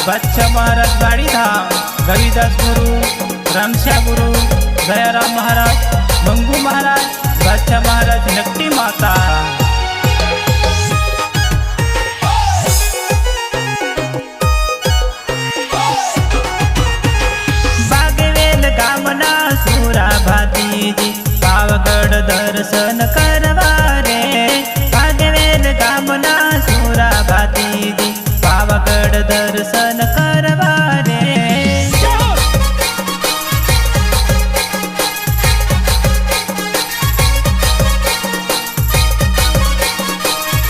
बादशाह महाराज बाड़ी धाम, रविदास गुरु, रामश्या गुरु, दयाराम महाराज, मंगू महाराज, बादशाह महाराज, नकटी माता। बागवेल गामना सुरा भातीजी पावगढ़ दर्शन करवा रे। बागवेल गामना सुरा भातीजी पावगढ़ दर्शन करवा रे।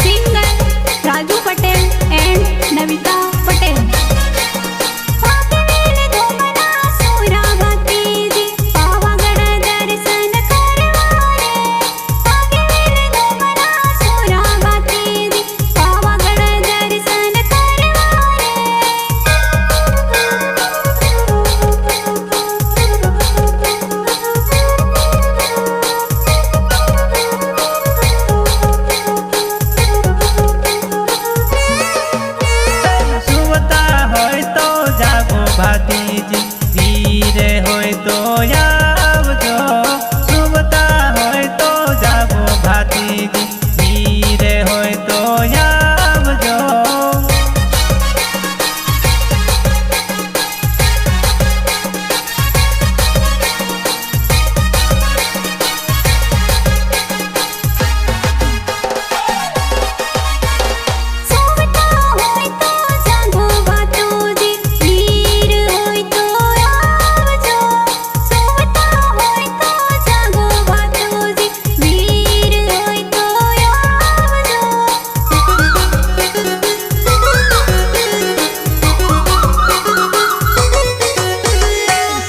Singer Raju Patel and Navita Patel. बागवेल गामना सुरा भातीजी पावगढ़ दर्शन करवा रे। बागवेल गामना सुरा भातीजी पावगढ़ दर्शन करवा रे। सुवता होय तो जागो भातीजी, वीरे होय तो आवजो। सुवता होय तो जागो भातीजी, वीरे होय तो आवजो। सोवता होय तो जागो भातोजी, वीर होय तो आवजो। सोवता होय तो जागो भातोजी, वीर होय तो आवजो।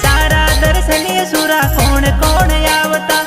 तारा दर्शनीय सुरा कोण कोण आवता।